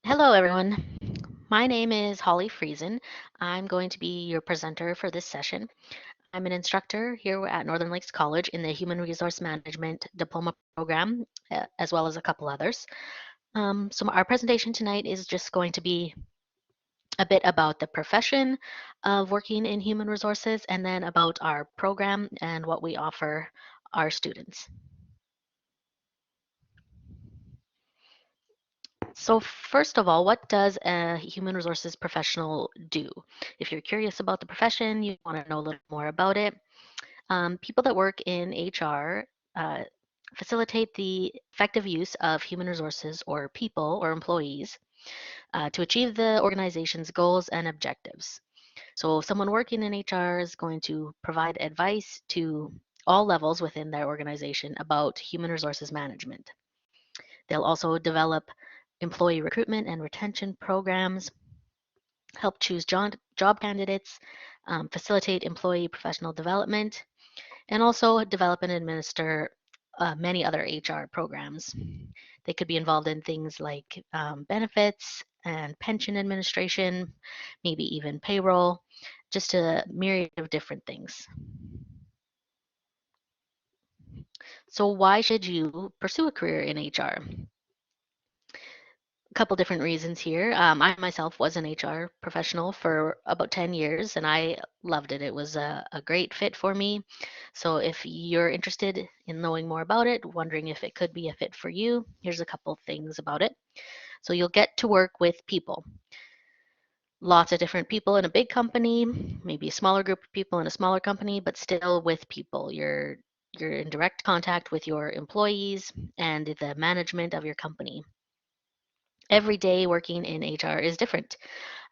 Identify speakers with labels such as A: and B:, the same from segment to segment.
A: Hello, everyone. My name is Holly Friesen. I'm going to be your presenter for this session. I'm an instructor here at Northern Lakes College in the Human Resource Management Diploma Program, as well as a couple others. Our presentation tonight is just going to be a bit about the profession of working in human resources and then about our program and what we offer our students. So first of all, what does a human resources professional do? If you're curious about the profession, you want to know a little more about it. People that work in HR uh, facilitate the effective use of human resources or people or employees to achieve the organization's goals and objectives. So someone working in HR is going to provide advice to all levels within their organization about human resources management. They'll also develop employee recruitment and retention programs, help choose job candidates, facilitate employee professional development, and also develop and administer many other HR programs. They could be involved in things like benefits and pension administration, maybe even payroll, just a myriad of different things. So, why should you pursue a career in HR? Couple different reasons here. I myself was an HR professional for about 10 years and I loved it. It was a great fit for me. So if you're interested in knowing more about it, wondering if it could be a fit for you, here's a couple things about it. So you'll get to work with people, lots of different people in a big company, maybe a smaller group of people in a smaller company, but still with people. You're in direct contact with your employees and the management of your company. Every day working in HR is different.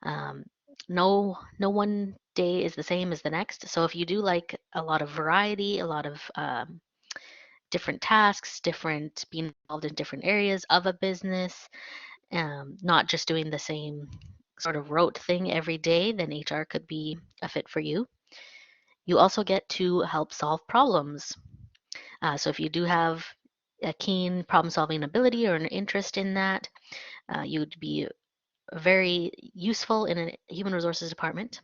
A: Um, no one day is the same as the next. So if you do like a lot of variety, a lot of different tasks, different being involved in different areas of a business, not just doing the same sort of rote thing every day, then HR could be a fit for you. You also get to help solve problems. So if you do have a keen problem solving ability or an interest in that, you'd be very useful in a human resources department.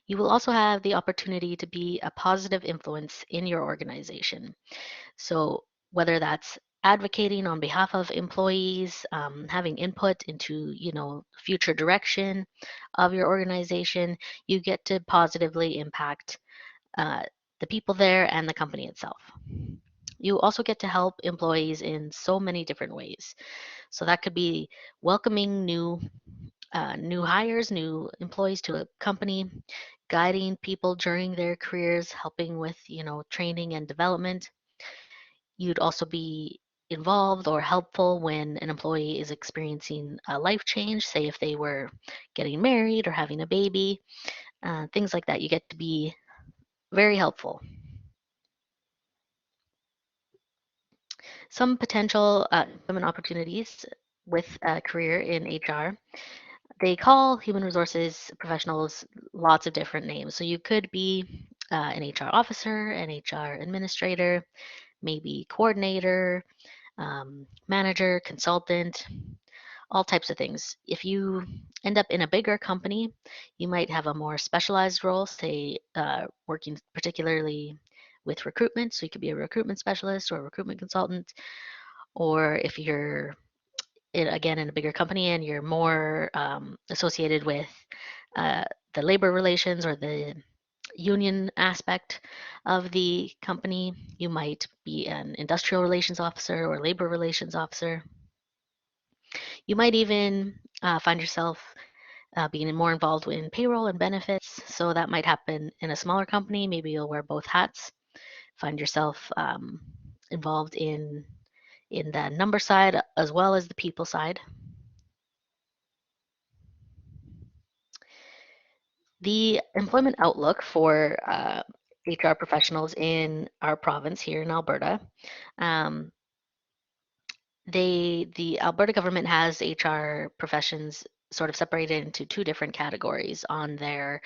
A: You will also have the opportunity to be a positive influence in your organization. So, whether that's advocating on behalf of employees, having input into future direction of your organization, you get to positively impact uh, the people there and the company itself. You also get to help employees in so many different ways. So that could be welcoming new hires, new employees to a company, guiding people during their careers, helping with, training and development. You'd also be involved or helpful when an employee is experiencing a life change, say if they were getting married or having a baby, things like that. You get to be very helpful. Some potential employment opportunities with a career in HR. They call human resources professionals lots of different names. So you could be an HR officer, an HR administrator, maybe coordinator, manager, consultant, all types of things. If you end up in a bigger company, you might have a more specialized role, say working particularly with recruitment. So you could be a recruitment specialist or a recruitment consultant. Or if you're again in a bigger company and you're more associated with uh, the labor relations or the union aspect of the company, you might be an industrial relations officer or labor relations officer. You might even find yourself being more involved in payroll and benefits. So that might happen in a smaller company. Maybe you'll wear both hats. Find yourself involved in the number side as well as the people side. The employment outlook for HR professionals in our province here in Alberta, um, the Alberta government has HR professions sort of separated into two different categories on their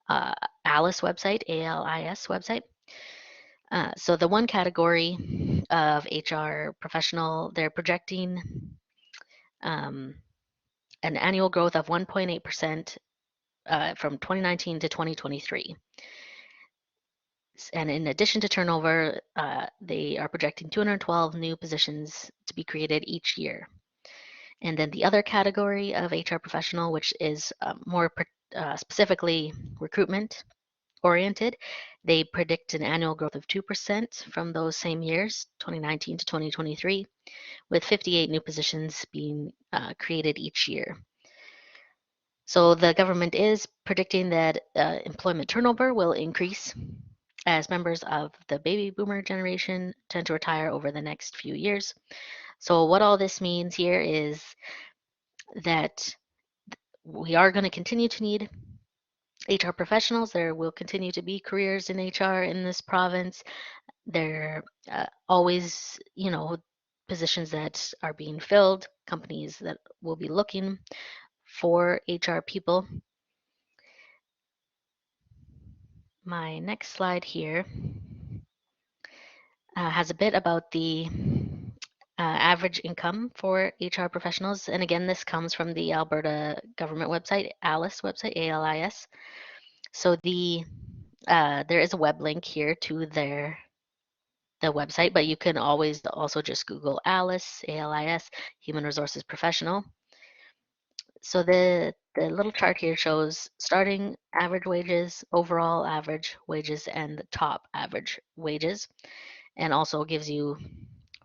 A: uh, ALIS website, ALIS website. So the one category of HR professional, they're projecting um, an annual growth of 1.8% from 2019 to 2023. And in addition to turnover, they are projecting 212 new positions to be created each year. And then the other category of HR professional, which is more specifically recruitment oriented, they predict an annual growth of 2% from those same years, 2019 to 2023, with 58 new positions being created each year. So the government is predicting that employment turnover will increase as members of the baby boomer generation tend to retire over the next few years. So what all this means here is that we are going to continue to need HR professionals. There will continue to be careers in HR in this province. There are always, positions that are being filled, companies that will be looking for HR people. My next slide here has a bit about the average income for HR professionals. And again, this comes from the Alberta government website, ALIS website, ALIS. So there is a web link here to the website, but you can always also just Google ALIS, ALIS, Human Resources Professional. So the little chart here shows starting average wages, overall average wages, and the top average wages, and also gives you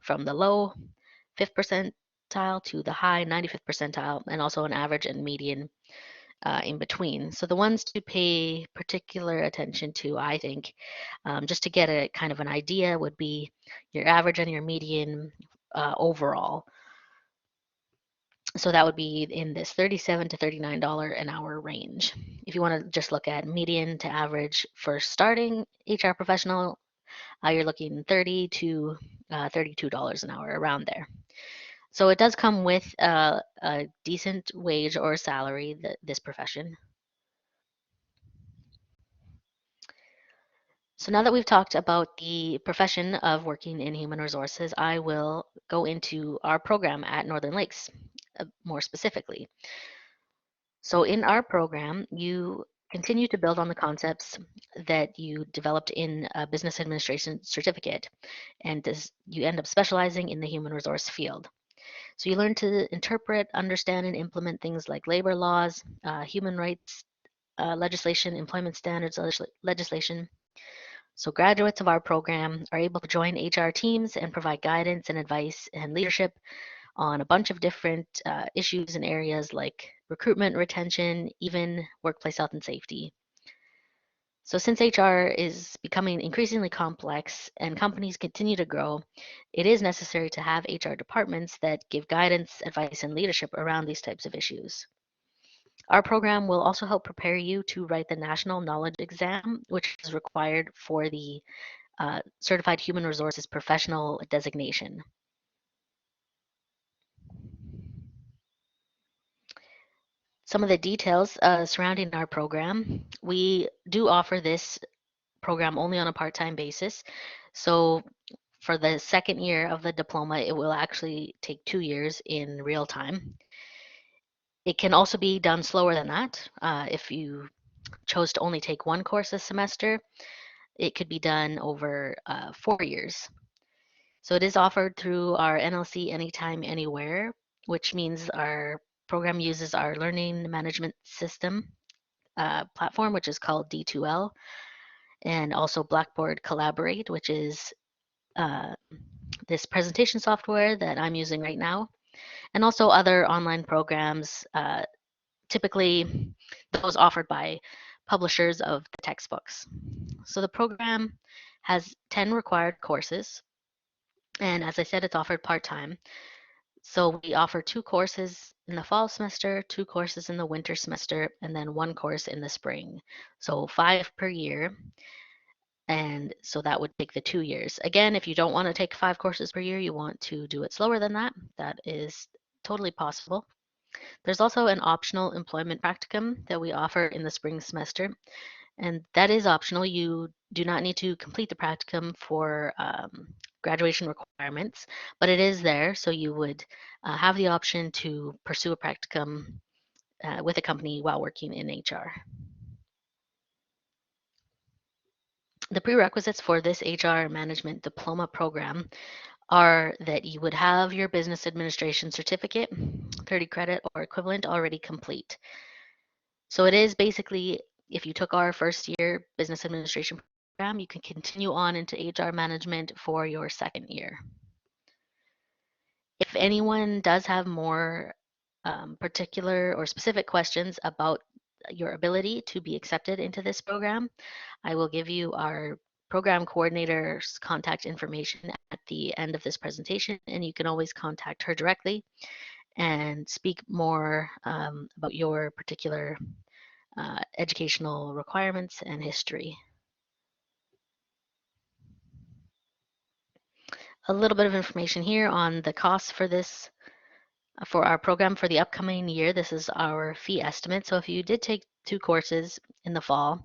A: from the low 5th percentile to the high 95th percentile, and also an average and median in between. So the ones to pay particular attention to, I think, just to get a kind of an idea, would be your average and your median overall. So that would be in this $37 to $39 an hour range. If you want to just look at median to average for starting HR professional, you're looking $30 to $32 an hour, around there. So it does come with a decent wage or salary, this profession. So now that we've talked about the profession of working in human resources, I will go into our program at Northern Lakes more specifically. So in our program, you continue to build on the concepts that you developed in a business administration certificate, and you end up specializing in the human resource field. So you learn to interpret, understand, and implement things like labor laws, human rights legislation, employment standards legislation. So graduates of our program are able to join HR teams and provide guidance and advice and leadership on a bunch of different issues and areas like recruitment, retention, even workplace health and safety. So since HR is becoming increasingly complex and companies continue to grow, it is necessary to have HR departments that give guidance, advice, and leadership around these types of issues. Our program will also help prepare you to write the National Knowledge Exam, which is required for the Certified Human Resources Professional designation. Some of the details surrounding our program. We do offer this program only on a part-time basis. So for the second year of the diploma, it will actually take 2 years in real time. It can also be done slower than that. If you chose to only take one course a semester, it could be done over 4 years. So it is offered through our NLC Anytime, Anywhere, which means our program uses our learning management system platform, which is called D2L, and also Blackboard Collaborate, which is this presentation software that I'm using right now, and also other online programs, typically those offered by publishers of the textbooks. So the program has 10 required courses, and as I said, it's offered part-time. So we offer 2 courses in the fall semester, 2 courses in the winter semester, and then 1 course in the spring. So 5 per year. And so that would take the 2 years. Again, if you don't want to take 5 courses per year, you want to do it slower than that, that is totally possible. There's also an optional employment practicum that we offer in the spring semester, and that is optional. You do not need to complete the practicum for graduation requirements, but it is there, so you would have the option to pursue a practicum with a company while working in HR. The prerequisites for this HR management diploma program are that you would have your business administration certificate, 30 credit or equivalent, already complete. So it is basically, if you took our first year business administration program, you can continue on into HR management for your second year. If anyone does have more particular or specific questions about your ability to be accepted into this program, I will give you our program coordinator's contact information at the end of this presentation, and you can always contact her directly and speak more about your particular educational requirements and history. A little bit of information here on the costs for this, for our program for the upcoming year. This is our fee estimate. So if you did take 2 courses in the fall,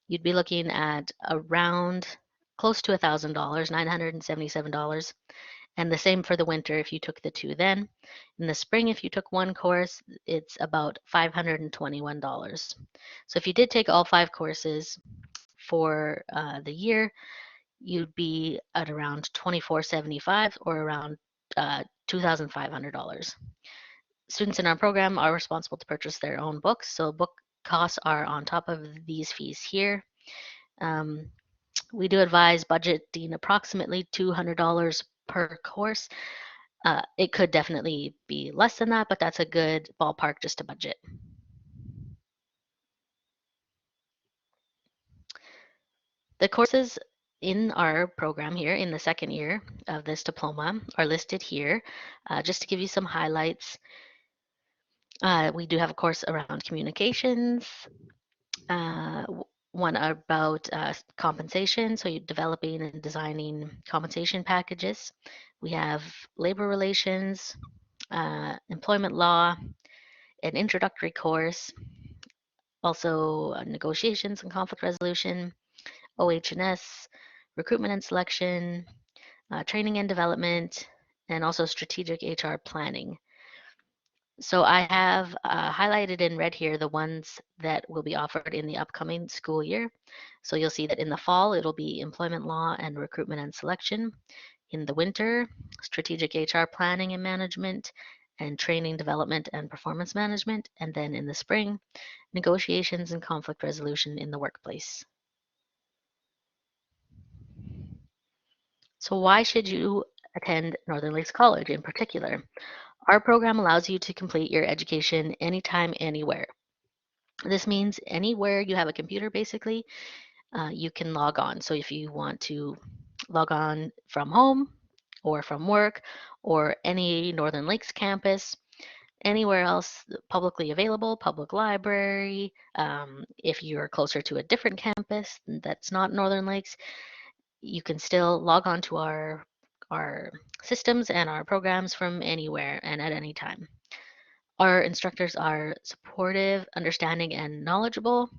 A: you'd be looking at around close to $1,000, $977. And the same for the winter if you took the 2 then. In the spring, if you took 1 course, it's about $521. So if you did take all 5 courses for the year, you'd be at around $2,475 or around $2,500. Students in our program are responsible to purchase their own books, so book costs are on top of these fees here. We do advise budgeting approximately $200 per course. It could definitely be less than that, but that's a good ballpark just to budget. The courses in our program here in the second year of this diploma are listed here. Just to give you some highlights, we do have a course around communications, one about compensation, so you're developing and designing compensation packages. We have labor relations, employment law, an introductory course, also negotiations and conflict resolution, OH&S, recruitment and selection, training and development, and also strategic HR planning. So I have highlighted in red here the ones that will be offered in the upcoming school year. So you'll see that in the fall, it'll be employment law and recruitment and selection. In the winter, strategic HR planning and management, and training development and performance management. And then in the spring, negotiations and conflict resolution in the workplace. So why should you attend Northern Lakes College in particular? Our program allows you to complete your education anytime, anywhere. This means anywhere you have a computer, basically, you can log on. So if you want to log on from home or from work or any Northern Lakes campus, anywhere else publicly available, public library, if you're closer to a different campus that's not Northern Lakes, you can still log on to our systems and our programs from anywhere and at any time. Our instructors are supportive, understanding, and knowledgeable.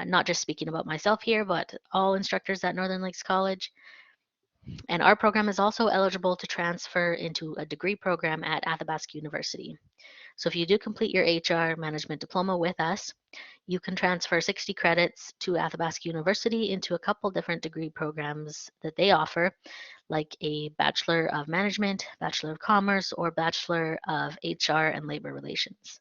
A: Not just speaking about myself here, but all instructors at Northern Lakes College. And our program is also eligible to transfer into a degree program at Athabasca University. So if you do complete your HR management diploma with us, you can transfer 60 credits to Athabasca University into a couple different degree programs that they offer, like a Bachelor of Management, Bachelor of Commerce, or Bachelor of HR and Labor Relations.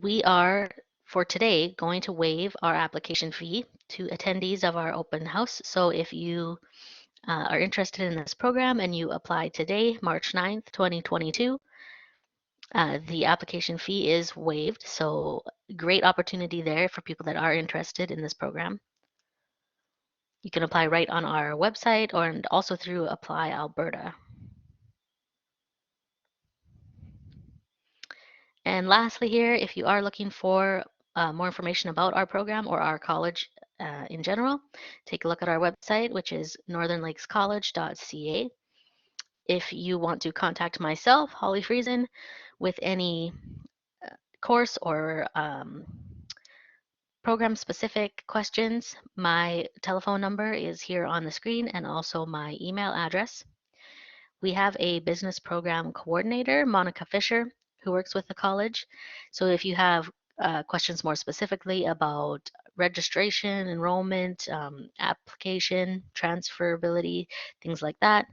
A: We are, for today, going to waive our application fee to attendees of our open house. So if you are interested in this program and you apply today, March 9th, 2022, the application fee is waived. So great opportunity there for people that are interested in this program. You can apply right on our website or and also through Apply Alberta. And lastly here, if you are looking for more information about our program or our college in general, take a look at our website, which is northernlakescollege.ca. If you want to contact myself, Holly Friesen, with any course or program-specific questions, my telephone number is here on the screen and also my email address. We have a business program coordinator, Monica Fisher, who works with the college. So if you have questions more specifically about registration, enrollment, application, transferability, things like that,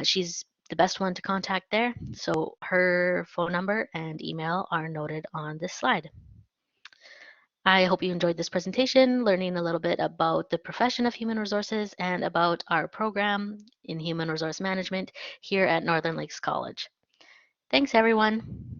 A: she's the best one to contact there. So her phone number and email are noted on this slide. I hope you enjoyed this presentation, learning a little bit about the profession of human resources and about our program in human resource management here at Northern Lakes College. Thanks, everyone.